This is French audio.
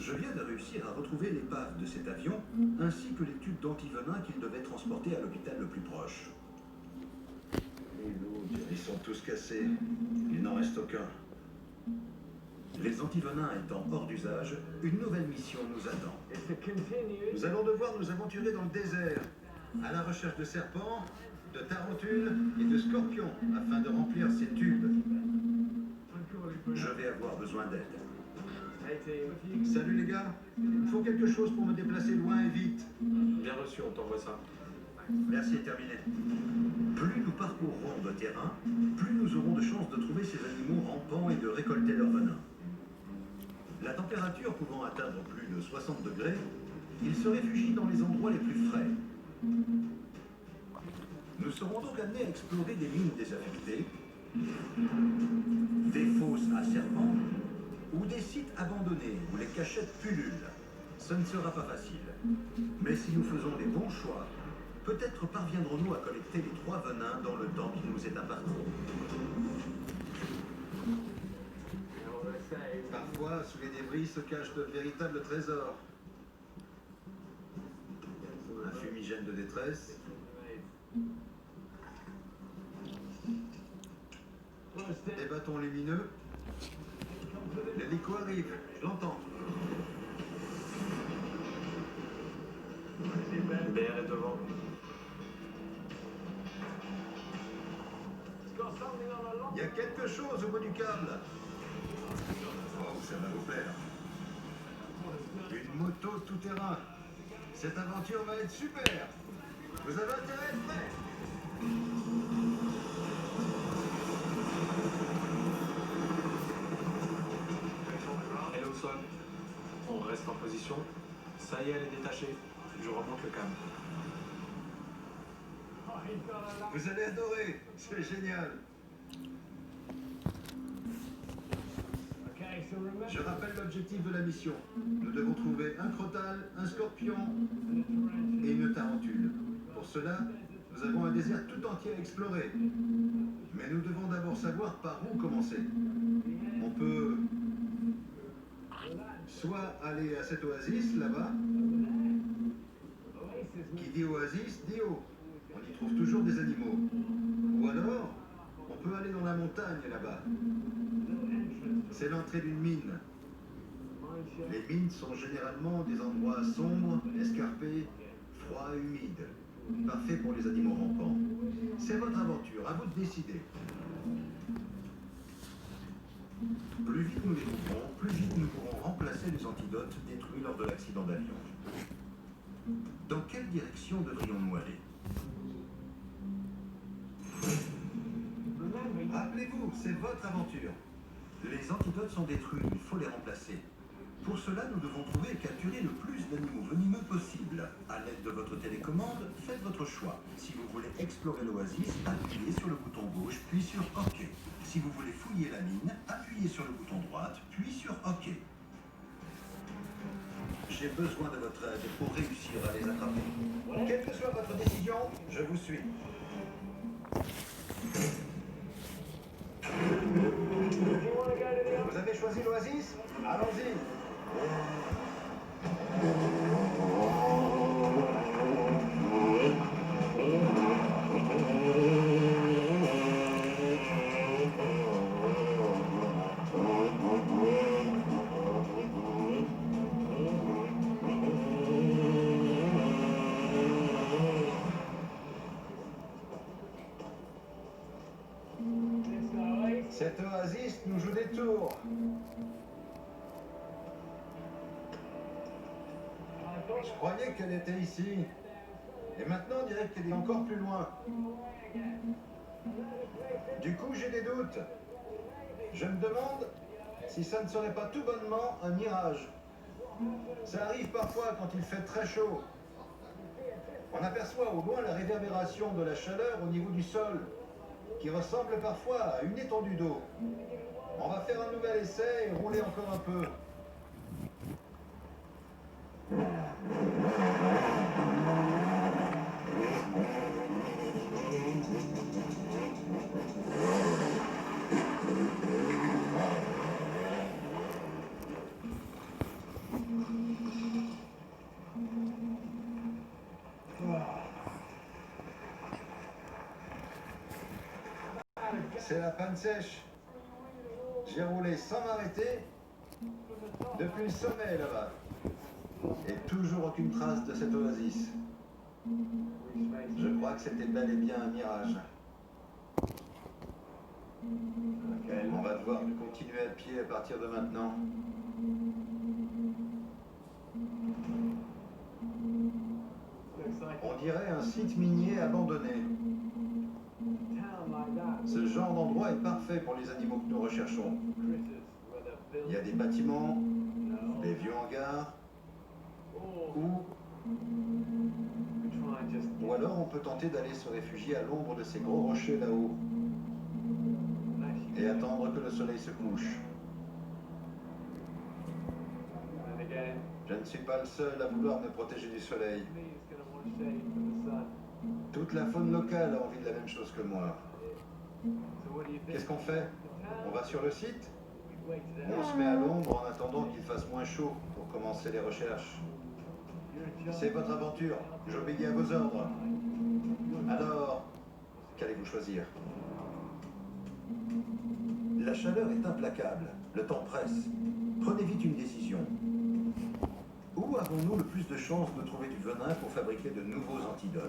Je viens de réussir à retrouver l'épave de cet avion, ainsi que les tubes d'antivenin qu'il devait transporter à l'hôpital le plus proche. Ils sont tous cassés. Il n'en reste aucun. Les antivenins étant hors d'usage, une nouvelle mission nous attend. Nous allons devoir nous aventurer dans le désert, à la recherche de serpents, de tarentules et de scorpions, afin de remplir ces tubes. Je vais avoir besoin d'aide. Salut les gars, il faut quelque chose pour me déplacer loin et vite. Bien reçu, on t'envoie ça. Merci, terminé. Plus nous parcourrons de terrain, plus nous aurons de chances de trouver ces animaux rampants et de récolter leur venin. La température pouvant atteindre plus de 60 degrés, ils se réfugient dans les endroits les plus frais. Nous serons donc amenés à explorer des mines désaffectées, des fosses à serpents ou des sites abandonnés où les cachettes pullulent. Ce ne sera pas facile. Mais si nous faisons les bons choix, peut-être parviendrons-nous à collecter les 3 venins dans le temps qui nous est imparti. Parfois, sous les débris se cachent de véritables trésors. Un fumigène de détresse. Des bâtons lumineux. L'hélico arrive, je l'entends. BR est devant. Il y a quelque chose au bout du câble. Oh, ça va vous plaire. Une moto tout-terrain. Cette aventure va être super. Vous avez intérêt à être prêts. Elle est au sol. On reste en position. Ça y est, elle est détachée. Je remonte le câble. Vous allez adorer. C'est génial. Je rappelle l'objectif de la mission. Nous devons trouver un crotal, un scorpion et une tarentule. Pour cela, nous avons un désert tout entier à explorer. Mais nous devons d'abord savoir par où commencer. On peut soit aller à cette oasis là-bas. Qui dit oasis, dit eau. On y trouve toujours des animaux. Ou alors, on peut aller dans la montagne là-bas. C'est l'entrée d'une mine. Les mines sont généralement des endroits sombres, escarpés, froids et humides. Parfait pour les animaux rampants. C'est votre aventure, à vous de décider. Plus vite nous les trouverons, plus vite nous pourrons remplacer les antidotes détruits lors de l'accident d'avion. Dans quelle direction devrions-nous aller? Rappelez-vous, c'est votre aventure. Les antidotes sont détruits, il faut les remplacer. Pour cela, nous devons trouver et capturer le plus d'animaux venimeux possible. À l'aide de votre télécommande, faites votre choix. Si vous voulez explorer l'oasis, appuyez sur le bouton gauche, puis sur OK. Si vous voulez fouiller la mine, appuyez sur le bouton droite, puis sur OK. J'ai besoin de votre aide pour réussir à les attraper. Quelle que soit votre décision, je vous suis. Vous avez choisi l'oasis? Allons-y. Cette oasis nous joue des tours. Je croyais qu'elle était ici. Et maintenant, on dirait qu'elle est encore plus loin. Du coup, j'ai des doutes. Je me demande si ça ne serait pas tout bonnement un mirage. Ça arrive parfois quand il fait très chaud. On aperçoit au loin la réverbération de la chaleur au niveau du sol, qui ressemble parfois à une étendue d'eau. On va faire un nouvel essai et rouler encore un peu. C'est la panne sèche. J'ai roulé sans m'arrêter depuis le sommet là-bas. Et toujours aucune trace de cette oasis. Je crois que c'était bel et bien un mirage. On va devoir continuer à pied à partir de maintenant. On dirait un site minier abandonné. Ce genre d'endroit est parfait pour les animaux que nous recherchons. Il y a des bâtiments, des vieux hangars, ou alors on peut tenter d'aller se réfugier à l'ombre de ces gros rochers là-haut et attendre que le soleil se couche. Je ne suis pas le seul à vouloir me protéger du soleil. Toute la faune locale a envie de la même chose que moi. Qu'est-ce qu'on fait? On va sur le site? On se met à l'ombre en attendant qu'il fasse moins chaud pour commencer les recherches. C'est votre aventure, j'obéis à vos ordres. Alors, qu'allez-vous choisir? La chaleur est implacable, le temps presse. Prenez vite une décision. Où avons-nous le plus de chances de trouver du venin pour fabriquer de nouveaux antidotes?